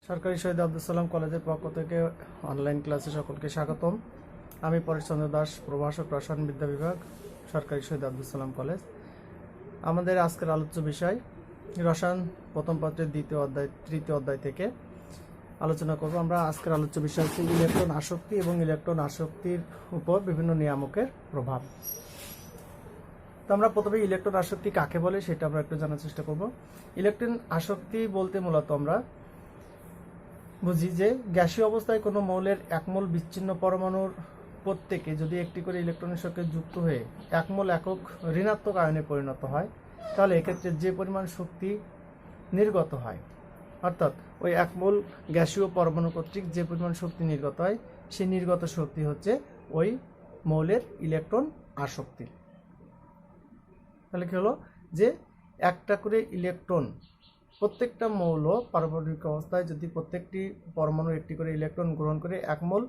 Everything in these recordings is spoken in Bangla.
সরকারি শহীদ আব্দুল সালাম কলেজের পক্ষ থেকে অনলাইন ক্লাসে সকলকে স্বাগতম। আমি পরেশচন্দ্র দাস, প্রভাষক, রসায়ন বিদ্যা বিভাগ, সরকারি শহীদ আব্দুল সালাম কলেজ। আমাদের আজকের আলোচ্য বিষয় রসায়ন প্রথম পত্রের দ্বিতীয় অধ্যায় তৃতীয় অধ্যায় থেকে আলোচনা করব। আমরা আজকের আলোচ্য বিষয় হচ্ছে ইলেকট্রন আসক্তি এবং ইলেকট্রন আসক্তির উপর বিভিন্ন নিয়ামকের প্রভাব। তো আমরা প্রথমে ইলেকট্রন আসক্তি কাকে বলে সেটা আমরা একটু জানার চেষ্টা করব। ইলেকট্রন আসক্তি বলতে মূলত আমরা বুঝি যে গ্যাসীয় অবস্থায় কোনো মৌলের এক মোল বিচ্ছিন্ন পরমাণুর প্রত্যেকে যদি একটি করে ইলেকট্রনের সঙ্গে যুক্ত হয়ে এক মোল একক ঋণাত্মক আয়নে পরিণত হয়, তাহলে এক্ষেত্রে যে পরিমাণ শক্তি নির্গত হয়, অর্থাৎ ওই এক মোল গ্যাসীয় পরমাণু কর্তৃক যে পরিমাণ শক্তি নির্গত হয়, সেই নির্গত শক্তি হচ্ছে ওই মৌলের ইলেকট্রন আসক্তি। তাহলে কি হলো যে একটা করে ইলেকট্রন, প্রত্যেকটা মৌল পারমাণবিক অবস্থায় যদি প্রত্যেকটি পরমাণু একটি করে ইলেকট্রন গ্রহণ করে এক মোল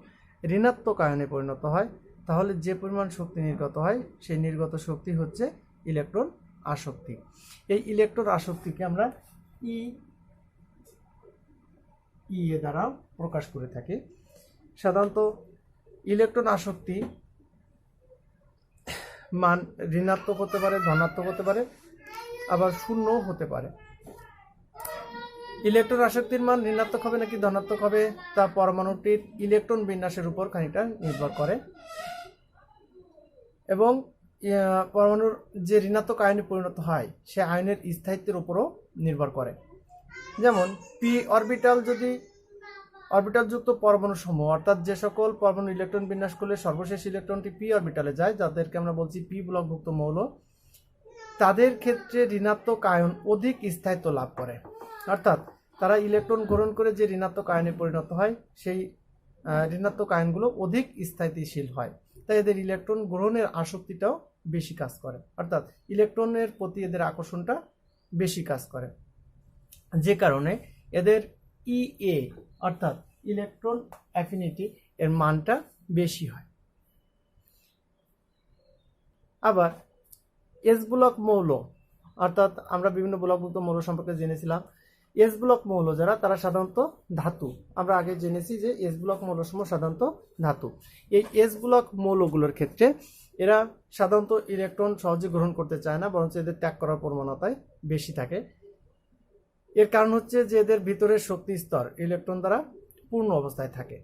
ঋণাত্মক আয়নে পরিণত হয়, তাহলে যে পরিমাণ শক্তি নির্গত হয় সেই নির্গত শক্তি হচ্ছে ইলেকট্রন আসক্তি। এই ইলেকট্রন আসক্তিকে আমরা ই এ দ্বারা প্রকাশ করে থাকি। সাধারণত ইলেকট্রন আসক্তি মান ঋণাত্মক হতে পারে, ধনাত্মক হতে পারে, আবার শূন্যও হতে পারে। ইলেকট্রন আসক্তির মান ঋণাত্মক হবে নাকি ধনাত্মক হবে তা পরমাণুটির ইলেকট্রন বিন্যাসের উপর খানিকটা নির্ভর করে, এবং পরমাণুর যে ঋণাত্মক আয়নে পরিণত হয় সে আয়নের স্থায়িত্বের উপরও নির্ভর করে। যেমন পি অরবিটাল, যদি অরবিটালযুক্ত পরমাণু সমূহ, অর্থাৎ যে সকল পরমাণু ইলেকট্রন বিন্যাস করলে সর্বশেষ ইলেকট্রনটি পি অরবিটালে যায়, যাদেরকে আমরা বলছি পি ব্লকভুক্ত মৌল, তাদের ক্ষেত্রে ঋণাত্মক আয়ন অধিক স্থায়িত্ব লাভ করে। অর্থাৎ তারা ইলেকট্রন গ্রহণ করে যে ঋণাত্মক আয়নে পরিণত হয় সেই ঋণাত্মক আয়নগুলো অধিক স্থায়িত্বশীল হয়, তাই এদের ইলেকট্রন গ্রহণের আসক্তিটাও বেশি কাজ করে, অর্থাৎ ইলেকট্রনের প্রতি এদের আকর্ষণটা বেশি কাজ করে, যে কারণে এদের ইএ অর্থাৎ ইলেকট্রন অ্যাফিনিটি এর মানটা বেশি হয়। আবার এস ব্লক মৌল, অর্থাৎ আমরা বিভিন্ন ব্লকভুক্ত মৌল সম্পর্কে জেনেছিলাম। এস ব্লক মৌল যারা, তারা সাধারণত ধাতু। আমরা আগে জেনেছি যে এস ব্লক মৌলসমূহ সাধারণত ধাতু। এই এস ব্লক মৌলগুলোর ক্ষেত্রে এরা সাধারণত ইলেকট্রন সহজে গ্রহণ করতে চায় না, বরঞ্চ এদের ত্যাগ করার প্রবণতাই বেশি থাকে। এর কারণ হচ্ছে যে এদের ভিতরের শক্তি স্তর ইলেকট্রন দ্বারা পূর্ণ অবস্থায় থাকে,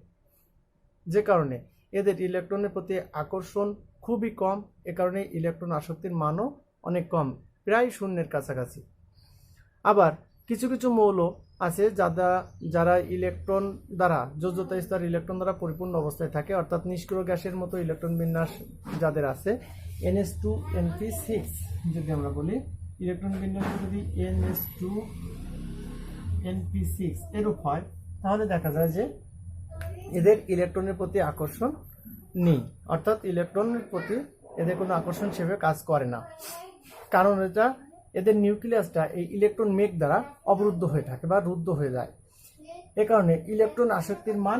যে কারণে এদের ইলেকট্রনের প্রতি আকর্ষণ খুবই কম। এ কারণে ইলেকট্রন আসক্তির মানও অনেক কম, প্রায় শূন্যের কাছাকাছি। আবার কিছু কিছু মৌল আছে যারা ইলেকট্রন দ্বারা যোজ্যতা স্তর ইলেকট্রন দ্বারা পরিপূর্ণ অবস্থায় থাকে, অর্থাৎ নিষ্ক্রিয় গ্যাসের মতো ইলেকট্রন বিন্যাস যাদের আছে, NH2NP6 যদি আমরা বলি, ইলেকট্রন বিন্যাস যদি NH2NP6 এরূপ হয়, তাহলে দেখা যায় যে এদের ইলেকট্রনের প্রতি আকর্ষণ নেই, অর্থাৎ ইলেকট্রনের প্রতি এদের কোনো আকর্ষণ সেভাবে কাজ করে না। কারণ এটা এদের নিউক্লিয়াসটা এই ইলেকট্রন মেঘ দ্বারা অবরুদ্ধ হয়ে থাকে বা রুদ্ধ হয়ে যায়। এ কারণে ইলেকট্রন আসক্তির মান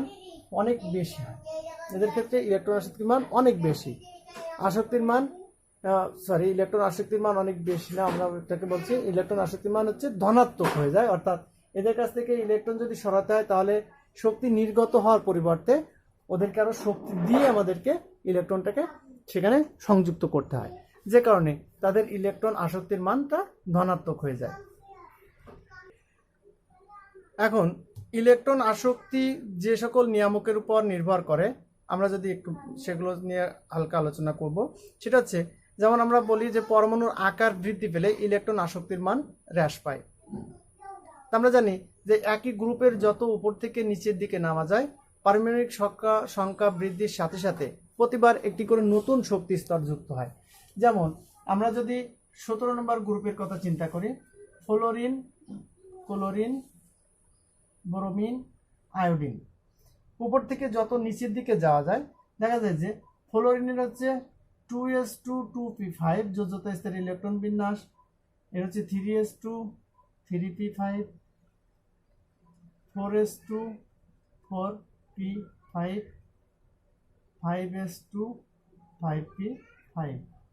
অনেক বেশি হয়। এদের ক্ষেত্রে ইলেকট্রন আসক্তির মান অনেক বেশি। ইলেকট্রন আসক্তির মান অনেক বেশি না, আমরা এটাকে বলছি ইলেকট্রন আসক্তির মান হচ্ছে ধনাত্মক হয়ে যায়। অর্থাৎ এদের কাছ থেকে ইলেকট্রন যদি সরাতে হয়, তাহলে শক্তি নির্গত হওয়ার পরিবর্তে ওদেরকে আরো শক্তি দিয়ে আমাদেরকে ইলেকট্রনটাকে সেখানে সংযুক্ত করতে হয়, যে কারণে তাদের ইলেকট্রন আসক্তির মানটা ধনাত্মক হয়ে যায়। এখন ইলেকট্রন আসক্তি যে সকল নিয়ামকের উপর নির্ভর করে, আমরা যদি একটু সেগুলো নিয়ে হালকা আলোচনা করব। সেটা হচ্ছে, যেমন আমরা বলি যে পরমাণুর আকার বৃদ্ধি পেলে ইলেকট্রন আসক্তির মান হ্রাস পায়। আমরা জানি যে একই গ্রুপের যত উপর থেকে নিচের দিকে নামা যায়, পারমাণবিক সংখ্যা বৃদ্ধির সাথে সাথে প্রতিবার একটি করে নতুন শক্তি স্তর যুক্ত হয়। যেমন আমরা যদি 17 নম্বর গ্রুপের কথা চিন্তা করি, ফ্লোরিন, ক্লোরিন, ব্রোমিন, আয়োডিন, উপর থেকে যত নিচের দিকে যাওয়া যায়, দেখা যায় যে ফ্লোরিনের হচ্ছে 2s2 2p5 যোজ্যতা স্তরের ইলেকট্রন বিন্যাস, এর হচ্ছে 3s2 3p5, 4s2 4p5, 5s2 5p5।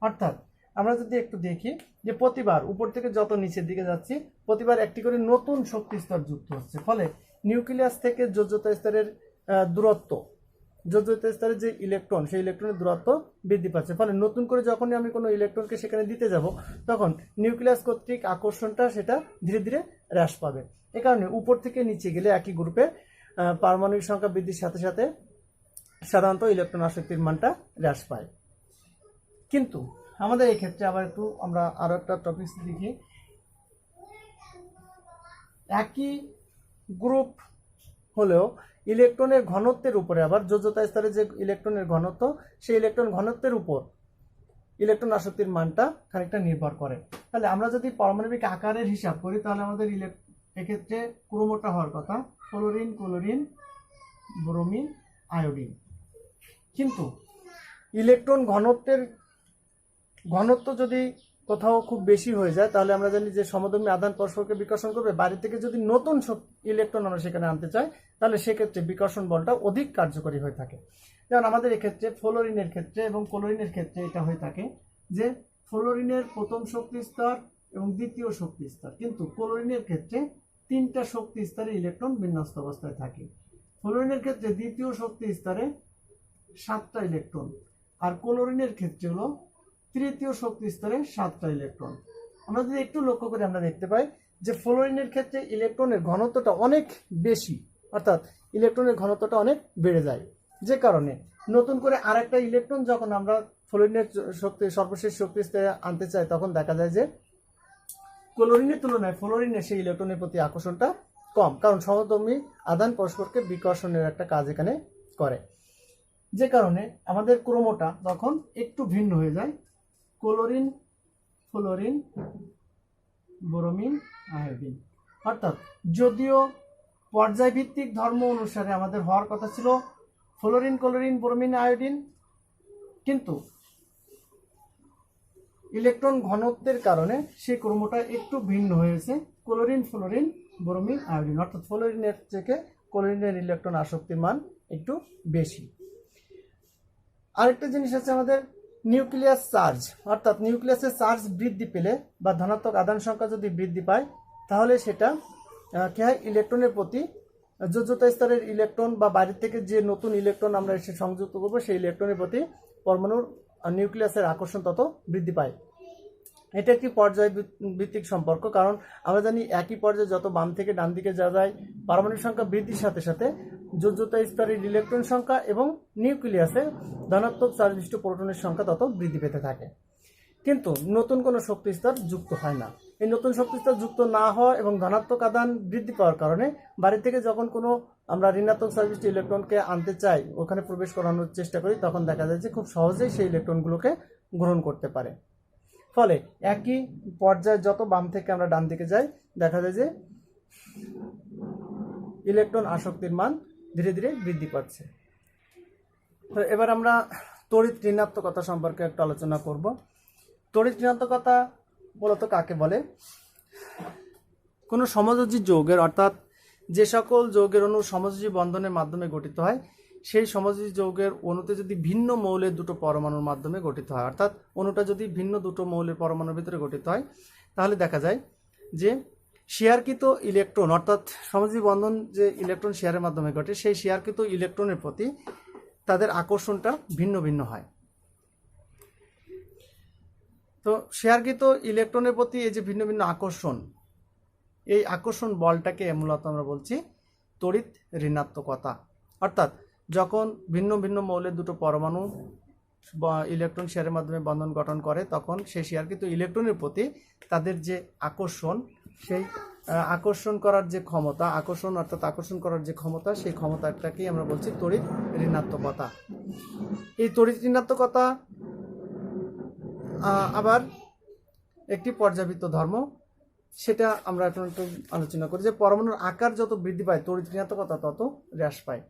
অর্থাৎ আমরা যদি একটু দেখি যে প্রতিবার উপর থেকে যত নিচের দিকে যাচ্ছি, প্রতিবার একটি করে নতুন শক্তি স্তর যুক্ত হচ্ছে, ফলে নিউক্লিয়াস থেকে যোজ্যতা স্তরের দূরত্ব, যোজ্যতা স্তরের যে ইলেকট্রন, সেই ইলেকট্রনের দূরত্ব বৃদ্ধি পাচ্ছে। ফলে নতুন করে যখনই আমি কোনো ইলেকট্রনকে সেখানে দিতে যাব, তখন নিউক্লিয়াস কর্তৃক আকর্ষণটা সেটা ধীরে ধীরে হ্রাস পাবে। এ কারণে উপর থেকে নিচে গেলে একই গ্রুপে পারমাণবিক সংখ্যা বৃদ্ধির সাথে সাথে সাধারণত ইলেকট্রন আসক্তির মানটা হ্রাস পায়। কিন্তু আমাদের এই ক্ষেত্রে আবার একটু আমরা আরো একটা টপিক দেখি। একই গ্রুপ হলেও ইলেকট্রনের ঘনত্বের উপরে, আবার যোজ্যতা স্তরে যে ইলেকট্রনের ঘনত্ব, সেই ইলেকট্রন ঘনত্বের উপর ইলেকট্রন আসক্তির মানটা খানিকটা নির্ভর করে। তাহলে আমরা যদি পারমাণবিক আকারের হিসাব করি, তাহলে আমাদের এক্ষেত্রে ক্রোমোটা হওয়ার কথা ফ্লোরিন, ক্লোরিন, ব্রোমিন, আয়োডিন। কিন্তু ইলেকট্রন ঘনত্ব যদি কোথাও খুব বেশি হয়ে যায়, তাহলে আমরা জানি যে সমধর্মী আধান পরস্পরকে বিকর্ষণ করবে। বাইরে থেকে যদি নতুন ইলেকট্রন আমরা সেখানে আনতে চাই, তাহলে সেক্ষেত্রে বিকর্ষণ বলটা অধিক কার্যকরী হয়ে থাকে। যেমন আমাদের এক্ষেত্রে ফ্লোরিনের ক্ষেত্রে এবং ক্লোরিনের ক্ষেত্রে এটা হয়ে থাকে যে ফ্লোরিনের প্রথম শক্তি স্তর এবং দ্বিতীয় শক্তি স্তর, কিন্তু ক্লোরিনের ক্ষেত্রে 3টা শক্তি স্তরে ইলেকট্রন বিন্যস্ত অবস্থায় থাকে। ফ্লোরিনের ক্ষেত্রে দ্বিতীয় শক্তি স্তরে 7টা ইলেকট্রন, আর ক্লোরিনের ক্ষেত্রে হলো তৃতীয় শক্তি স্তরে 7টা ইলেকট্রন। আমরা যদি একটু লক্ষ্য করে আমরা দেখতে পাই যে ফ্লোরিনের ক্ষেত্রে ইলেকট্রনের ঘনত্বটা অনেক বেশি, অর্থাৎ ইলেকট্রনের ঘনত্বটা অনেক বেড়ে যায়, যে কারণে নতুন করে আরেকটা ইলেকট্রন যখন আমরা ফ্লোরিনের সর্বশেষ শক্তি স্তরে আনতে চাই, তখন দেখা যায় যে ক্লোরিনের তুলনায় ফ্লোরিনের সেই ইলেকট্রনের প্রতি আকর্ষণটা কম, কারণ সমধর্মী আধান পরস্পরকে বিকর্ষণের একটা কাজ এখানে করে। যে কারণে আমাদের ক্রোমোটা তখন একটু ভিন্ন হয়ে যায়, ক্লোরিন, ফ্লোরিন, ব্রোমিন, আয়োডিন। অর্থাৎ যদিও পর্যায়ভিত্তিক ধর্ম অনুসারে আমাদের হওয়ার কথা ছিল ফ্লোরিন, ক্লোরিন, ব্রোমিন, আয়োডিন, কিন্তু ইলেকট্রন ঘনত্বের কারণে সেই ক্রমটা একটু ভিন্ন হয়েছে, ক্লোরিন, ফ্লোরিন, ব্রোমিন, আয়োডিন। অর্থাৎ ফ্লোরিনের থেকে ক্লোরিনের ইলেকট্রন আসক্তির মান একটু বেশি। আরেকটা জিনিস আছে আমাদের নিউক্লিয়াস চার্জ, অর্থাৎ নিউক্লিয়াসের চার্জ বৃদ্ধি পেলে বা ধনাত্মক আধান সংখ্যা যদি বৃদ্ধি পায়, তাহলে সেটা কি হয়, ইলেকট্রনের প্রতি যোজ্যতা স্তরের ইলেকট্রন বা বাইরে থেকে যে নতুন ইলেকট্রন আমরা এসে সংযুক্ত করবো, সেই ইলেকট্রনের প্রতি পরমাণুর নিউক্লিয়াসের আকর্ষণ তত বৃদ্ধি পায়। এটা একটি পর্যায়ভিত্তিক সম্পর্ক, কারণ আমরা জানি একই পর্যায়ে যত বাম থেকে ডান দিকে যাওয়া যায়, পারমাণবিক সংখ্যা বৃদ্ধির সাথে সাথে যোজ্যতা স্তরের ইলেকট্রন সংখ্যা এবং নিউক্লিয়াসে ধনাত্মক চার্জবিশিষ্ট প্রোটনের সংখ্যা তত বৃদ্ধি পেতে থাকে। কিন্তু নতুন কোনো শক্তি স্তর যুক্ত হয় না। এই নতুন শক্তি স্তর যুক্ত না হওয়া এবং ধনাত্মক আধান বৃদ্ধি পাওয়ার কারণে বাইরে থেকে যখন কোনো আমরা ঋণাত্মক চার্জবিশিষ্ট ইলেকট্রনকে আনতে চাই, ওখানে প্রবেশ করানোর চেষ্টা করি, তখন দেখা যায় যে খুব সহজেই সেই ইলেকট্রনগুলোকে গ্রহণ করতে পারে। ফলে একই পর্যায়ে যত বাম থেকে আমরা ডান দিকে যাই, দেখা যায় যে ইলেকট্রন আসক্তির মান ধীরে ধীরে বৃদ্ধি পাচ্ছে। তো এবার আমরা তড়িৎ ঋণাত্মকতা সম্পর্কে একটু আলোচনা করব। তড়িৎ ঋণাত্মকতা মূলত কাকে বলে? কোনো সমযোজী যৌগের, অর্থাৎ যে সকল যৌগের অণু সমযোজী বন্ধনের মাধ্যমে গঠিত হয়, সেই সমযোজী যৌগের অণুতে যদি ভিন্ন মৌলের দুটো পরমাণুর মাধ্যমে গঠিত হয়, অর্থাৎ অণুটা যদি ভিন্ন দুটো মৌলের পরমাণুর ভিতরে গঠিত হয়, তাহলে দেখা যায় যে শেয়ারকৃত ইলেকট্রন, অর্থাৎ সমযোজী বন্ধন যে ইলেকট্রন শেয়ারের মাধ্যমে ঘটে, সেই শেয়ারকৃত ইলেকট্রনের প্রতি তাদের আকর্ষণটা ভিন্ন ভিন্ন হয়। তো শেয়ারকৃত ইলেকট্রনের প্রতি এই যে ভিন্ন ভিন্ন আকর্ষণ, এই আকর্ষণ বলটাকে মূলত আমরা বলছি তড়িৎ ঋণাত্মকতা। অর্থাৎ যখন ভিন্ন ভিন্ন মৌলের দুটো পরমাণু ইলেকট্রন শেয়ারের মাধ্যমে বন্ধন গঠন করে, তখন সেই শেয়ারকৃত ইলেকট্রনের প্রতি তাদের যে আকর্ষণ, সেই আকর্ষণ করার যে ক্ষমতা, আকর্ষণ করার যে ক্ষমতা, সেই ক্ষমতাটাকেই আমরা বলছি তড়িৎ ঋণাত্মকতা। এই তড়িৎ ঋণাত্মকতা আবার একটি পর্যাবৃত্ত ধর্ম, সেটা আমরা এখন একটু আলোচনা করি যে পরমাণুর আকার যত বৃদ্ধি পায়, তড়িৎ ঋণাত্মকতা তত হ্রাস পায়।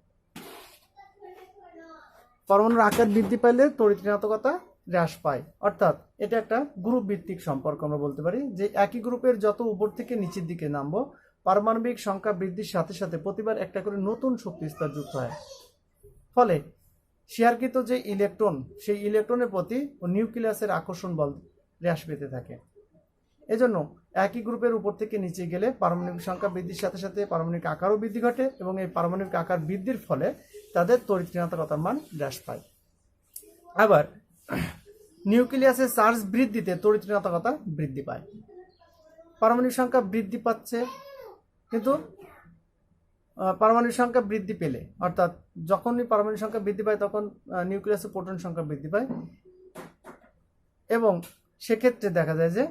পরমাণুর আকার বৃদ্ধি পাইলে তড়িৎ ঋণাত্মকতা হ্রাস পায়। অর্থাৎ এটা একটা গ্রুপ ভিত্তিক সম্পর্ক। আমরা বলতে পারি যে একই গ্রুপের যত উপর থেকে নিচের দিকে নামবো, পারমাণবিক সংখ্যা বৃদ্ধির সাথে সাথে প্রতিবার একটা করে নতুন শক্তি স্তর যুক্ত হয়। ফলে শেয়ারকৃত যে ইলেকট্রন, সেই ইলেকট্রনের প্রতি ও নিউক্লিয়াসের আকর্ষণ বল হ্রাস পেতে থাকে। এজন্য একই গ্রুপের উপর থেকে নিচে গেলে পারমাণবিক সংখ্যা বৃদ্ধির সাথে সাথে পারমাণবিক আকারও বৃদ্ধি ঘটে এবং এই পারমাণবিক আকার বৃদ্ধির ফলে তাদের তড়িৎ ঋণাত্মকতার মান হ্রাস পায়। আবার নিউক্লিয়াসের চার্জ বৃদ্ধিতে তড়িৎ ঋণাত্মকতা বৃদ্ধি পায়। পারমাণবিক সংখ্যা বৃদ্ধি পাচ্ছে, কিন্তু পারমাণবিক সংখ্যা বৃদ্ধি পেলে অর্থাৎ যখনই পারমাণবিক সংখ্যা বৃদ্ধি পায় তখন নিউক্লিয়াসের প্রোটন সংখ্যা বৃদ্ধি পায় এবং সেক্ষেত্রে দেখা যায় যে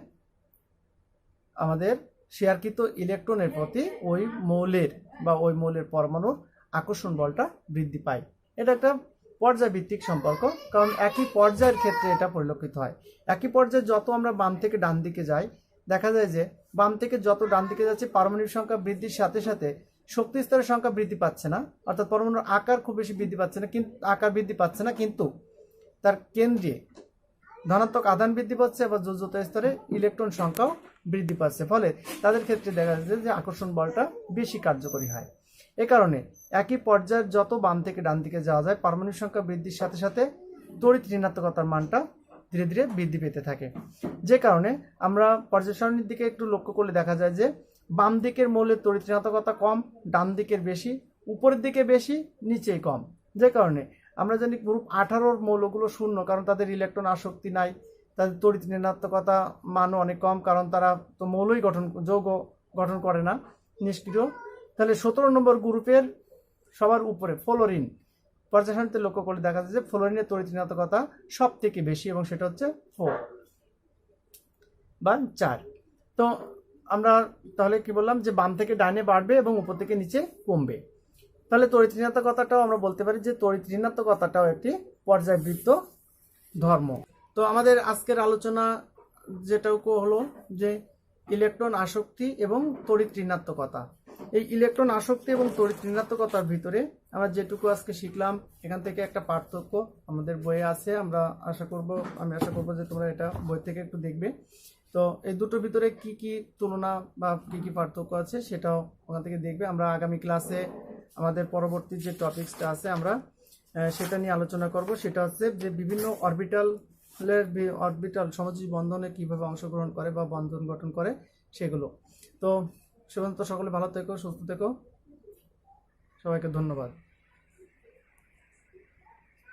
আমাদের শেয়ারকৃত ইলেকট্রনের প্রতি ওই মৌলের বা ওই মৌলের পরমাণুর আকর্ষণ বলটা বৃদ্ধি পায়। এটা একটা পর্যায়ভিত্তিক সম্পর্ক, কারণ একই পর্যায়ের ক্ষেত্রে এটা পরিলক্ষিত হয়। একই পর্যায়ে যত আমরা বাম থেকে ডান দিকে যাই, দেখা যায় যে বাম থেকে যত ডান দিকে যাচ্ছে পারমাণবিক সংখ্যা বৃদ্ধির সাথে সাথে শক্তি স্তরের সংখ্যা বৃদ্ধি পাচ্ছে না, অর্থাৎ পরমাণুর আকার খুব বেশি বৃদ্ধি পাচ্ছে না, কিন্তু আকার বৃদ্ধি পাচ্ছে না, কিন্তু তার কেন্দ্রে ধনাত্মক আধান বৃদ্ধি পাচ্ছে, আবার যোজ্যতা স্তরে ইলেকট্রন সংখ্যাও বৃদ্ধি পাচ্ছে। ফলে তাদের ক্ষেত্রে দেখা যাচ্ছে যে আকর্ষণ বলটা বেশি কার্যকরী হয়। এ কারণে একই পর্যায়ের যত বাম থেকে ডান দিকে যাওয়া যায় পারমাণবিক সংখ্যা বৃদ্ধির সাথে সাথে তড়িৎ ঋণাত্মকতার মানটা ধীরে ধীরে বৃদ্ধি পেতে থাকে। যে কারণে আমরা পর্যায় সারণীর দিকে একটু লক্ষ্য করলে দেখা যায় যে বাম দিকের মৌলের তড়িৎ ঋণাত্মকতা কম, ডান দিকের বেশি, উপরের দিকে বেশি, নিচেই কম। যে কারণে আমরা জানি গ্রুপ 18 মৌলগুলো শূন্য, কারণ তাদের ইলেকট্রন আসক্তি নাই, তাদের তড়িৎ ঋণাত্মকতা মানও অনেক কম, কারণ তারা তো মৌলই যৌগ গঠন করে না, নিষ্ক্রিয়। তাহলে 17 নম্বর গ্রুপের সবার উপরে ফ্লোরিন, পর্যায় সারণীতে লক্ষ্য করলে দেখা যায় যে ফ্লোরিনের তড়িৎ ঋণাত্মকতা সব থেকে বেশি এবং সেটা হচ্ছে 4 বা 4। তো আমরা তাহলে কি বললাম যে বাম থেকে ডানে বাড়বে এবং উপর থেকে নিচে কমবে। তাহলে তড়িৎ ঋণাত্মকতাটাও আমরা বলতে পারি যে তড়িৎ ঋণাত্মকতাটাও একটি পর্যায়বৃত্ত ধর্ম। তো আমাদের আজকের আলোচনা যেটুকু হলো যে ইলেকট্রন আসক্তি এবং তড়িৎ ঋণাত্মকতা। এই ইলেকট্রন আসক্তি এবং তড়িৎ ঋণাত্মকতার ভিতরে আমরা যেটুকু আজকে শিখলাম, এখান থেকে একটা পার্থক্য আমাদের বইয়ে আছে। আমি আশা করব যে তোমরা এটা বই থেকে একটু দেখবে। তো এই দুটোর ভিতরে কি কি তুলনা বা কি কি পার্থক্য আছে সেটাও ওখান থেকে দেখবে। আমরা আগামী ক্লাসে আমাদের পরবর্তী যে টপিকসটা আছে আমরা সেটা নিয়ে আলোচনা করব। সেটা হচ্ছে যে বিভিন্ন অরবিটাল সমযোজী বন্ধনে কিভাবে অংশগ্রহণ করে বা বন্ধন গঠন করে সেগুলো। তো সকলে ভালো থেকো, সুস্থ থেকো, সবাইকে ধন্যবাদ।